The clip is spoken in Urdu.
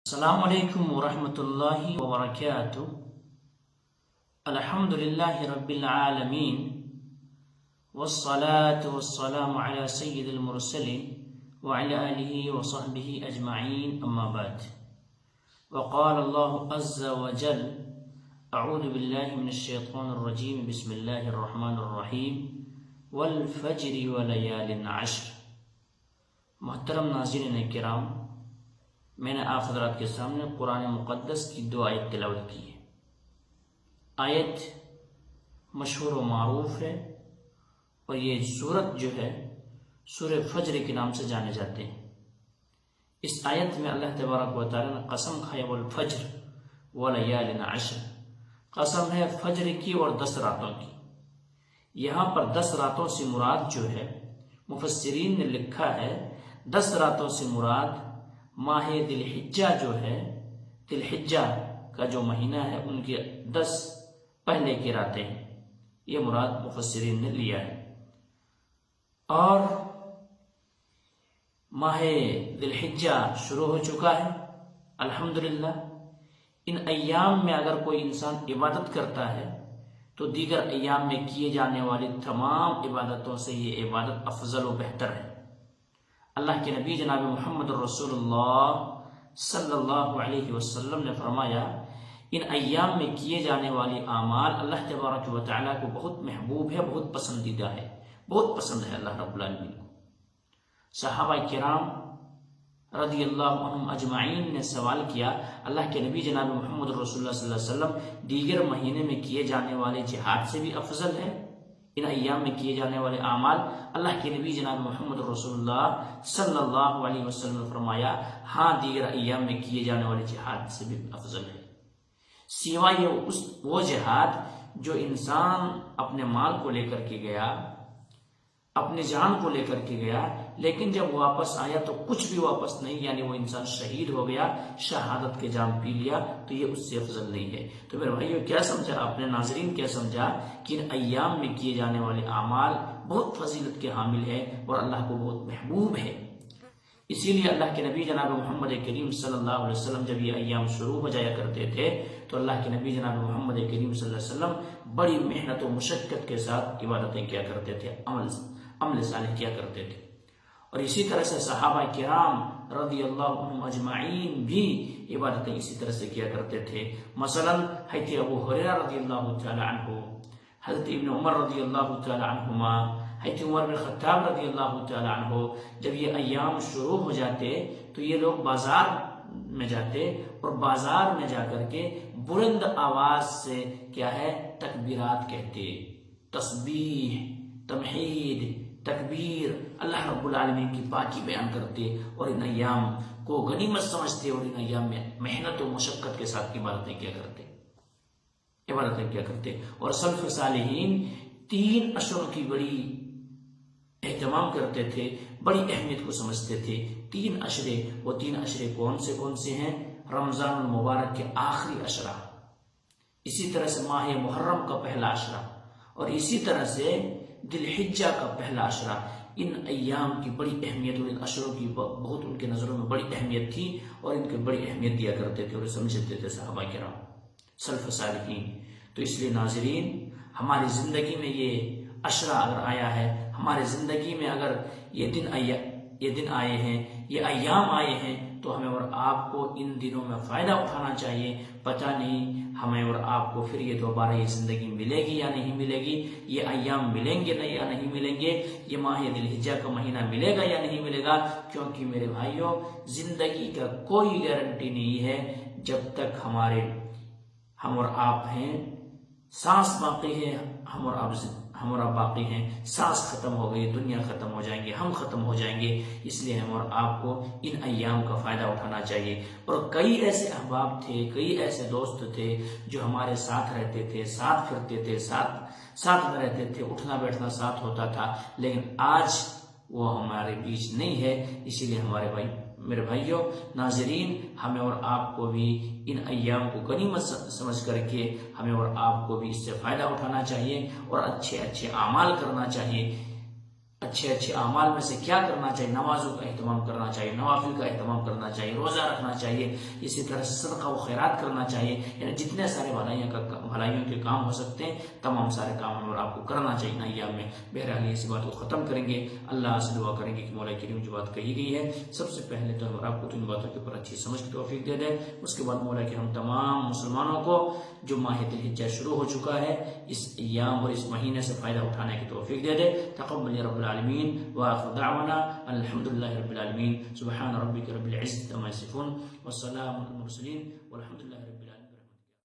السلام علیکم ورحمۃ اللہ وبرکاتہ۔ الحمد للہ رب العالمین والصلاة والسلام علی سید المرسلین وعلی آلہ وصحبہ اجمعین، اما بعد۔ وقال اللہ عز وجل اعوذ باللہ من الشیطان الرجیم، بسم اللہ الرحمن الرحیم، والفجر ولیال عشر۔ محترم ناظرین کرام، میں نے آپ حضرات کے سامنے قرآن مقدس کی دو آیت تلاوت کی ہے۔ آیت مشہور و معروف ہے، اور یہ سورت جو ہے سورہ فجر کے نام سے جانے جاتے ہیں۔ اس آیت میں اللہ تبارک و تعالی نے قسم کھائی، والفجر ولیال عشر، قسم ہے فجر کی اور 10 راتوں کی۔ یہاں پر 10 راتوں سے مراد جو ہے، مفسرین نے لکھا ہے 10 راتوں سے مراد ماہ ذی الحجہ جو ہے، ذی الحجہ کا جو مہینہ ہے، ان کے 10 پہلے کی راتیں ہیں، یہ مراد مفسرین نے لیا ہے۔ اور ماہ ذی الحجہ شروع ہو چکا ہے الحمدللہ۔ ان ایام میں اگر کوئی انسان عبادت کرتا ہے تو دیگر ایام میں کیے جانے والی تمام عبادتوں سے یہ عبادت افضل و بہتر ہے۔ اللہ کے نبی جناب محمد رسول اللہ صلی اللہ علیہ وسلم نے فرمایا، ان ایام میں کیے جانے والی اعمال اللہ تبارک و تعالیٰ کو بہت محبوب ہے، بہت پسندیدہ ہے، بہت پسند ہے اللہ رب العالمین کو۔ صحابہ کرام رضی اللہ عنہم اجمعین نے سوال کیا، اللہ کے نبی جناب محمد رسول اللہ صلی اللہ علیہ وسلم، دیگر مہینے میں کیے جانے والے جہاد سے بھی افضل ہے؟ ان ایام میں کیے جانے والے اعمال؟ اللہ کے نبی جناب محمد رسول اللہ صلی اللہ علیہ وسلم نے فرمایا، ہاں، دیگر ایام میں کیے جانے والے جہاد سے بھی افضل ہے، سوائے وہ جہاد جو انسان اپنے مال کو لے کر کے گیا، اپنی جان کو لے کر کے گیا، لیکن جب واپس آیا تو کچھ بھی واپس نہیں، یعنی وہ انسان شہید ہو گیا، شہادت کے جام پی لیا، تو یہ اس سے افضل نہیں ہے۔ تو میرے بھائیو، کیا سمجھا آپ نے؟ ناظرین کیا سمجھا کہ ان ایام میں کیے جانے والے اعمال بہت فضیلت کے حامل ہے اور اللہ کو بہت محبوب ہے۔ اسی لیے اللہ کے نبی جناب محمد کریم صلی اللہ علیہ وسلم جب یہ ایام شروع ہو جایا کرتے تھے تو اللہ کے نبی جناب محمد کریم صلی اللہ علیہ وسلم بڑی محنت و مشقت کے ساتھ عبادتیں کیا کرتے تھے، عمل صالح کیا کرتے تھے۔ اور اسی طرح سے صحابہ کرام رضی اللہ عنہم اجمعین بھی عبادتیں اسی طرح سے کیا کرتے تھے۔ مثلا حضرت ابو ہریرہ رضی اللہ تعالی عنہ، حضرت ابن عمر رضی اللہ تعالی عنہما، حضرت عمر بن خطاب رضی اللہ تعالی عنہ، جب یہ ایام شروع ہو جاتے تو یہ لوگ بازار میں جاتے اور بازار میں جا کر کے بلند آواز سے کیا ہے، تکبیرات کہتے، تسبیح، تمحید، تکبیر، اللہ رب العالمین کی پاکی بیان کرتے، اور ان ایام کو غنیمت سمجھتے، اور ان ایام میں محنت و مشقت کے ساتھ عبادتیں کیا کرتے۔ اور سلف صالحین 3 اشروں کی بڑی اہتمام کرتے تھے، بڑی اہمیت کو سمجھتے تھے۔ 3 اشرے، وہ 3 اشرے کون سے ہیں؟ رمضان المبارک کے آخری اشرہ، اسی طرح سے ماہ محرم کا پہلا اشرہ، اور اسی طرح سے ذی الحجہ کا پہلا اشرہ۔ ان ایام کی بڑی اہمیت اور ان اشروں کی بہت ان کے نظروں میں بڑی اہمیت تھی، اور ان کی بڑی اہمیت دیا کرتے تھے اور سمجھتے تھے صحابہ کرام، سلف صالحین۔ تو اس لیے ناظرین، ہماری زندگی میں یہ اشرہ اگر آیا ہے، ہماری زندگی میں اگر یہ دن آئے ہیں، یہ ایام آئے ہیں، تو ہمیں اور آپ کو ان دنوں میں فائدہ اٹھانا چاہیے۔ پتہ نہیں ہمیں اور آپ کو پھر یہ دوبارہ یہ زندگی ملے گی یا نہیں ملے گی، یہ ایام ملیں گے یا نہیں ملیں گے، یہ ماہ ذی الحجہ کا مہینہ ملے گا یا نہیں ملے گا، کیونکہ میرے بھائیوں، زندگی کا کوئی گارنٹی نہیں ہے جب تک ہم اور آپ ہیں، سانس باقی ہے، ہم اور آپ باقی ہیں، سانس ختم ہو گئی، دنیا ختم ہو جائیں گے، ہم ختم ہو جائیں گے۔ اس لیے ہم اور آپ کو ان ایام کا فائدہ اٹھانا چاہیے۔ اور کئی ایسے احباب تھے، کئی ایسے دوست تھے جو ہمارے ساتھ رہتے تھے، ساتھ پھرتے تھے، ساتھ میں رہتے تھے، اٹھنا بیٹھنا ساتھ ہوتا تھا، لیکن آج وہ ہمارے بیچ نہیں ہے۔ اسی لیے میرے بھائیوں، ناظرین، ہمیں اور آپ کو بھی ان ایام کو غنیمت سمجھ کر کے ہمیں اور آپ کو بھی اس سے فائدہ اٹھانا چاہیے اور اچھے اعمال کرنا چاہیے۔ اچھے اچھے اعمال میں سے کیا کرنا چاہیے، نمازوں کا اہتمام کرنا چاہیے، نوافل کا اہتمام کرنا چاہیے، روزہ رکھنا چاہیے، اسی طرح صدقہ و خیرات کرنا چاہیے، یعنی جتنے سارے بھلائیوں کے کام ہو سکتے ہیں تمام سارے کام ہم اور آپ کو کرنا چاہیے ان ایام میں۔ بہرحال اسی بات کو ختم کریں گے، اللہ سے دعا کریں گے کہ مولا کریم جو بات کہی گئی ہے سب سے پہلے تو ہم اور آپ کو ان باتوں کے اوپر اچھی سمجھ کی توفیق دے دے، اس کے بعد مولا کریم تمام مسلمانوں کو جو ماہ ذی الحجہ شروع ہو چکا ہے اس ایام اور اس مہینے سے فائدہ اٹھانے کی توفیق دے دے۔ تقبل یا رب العالمین، وآخر دعوانا الحمدللہ رب العالمین، سبحان ربک رب العزة عما یصفون والسلام علی المرسلین والحمدللہ۔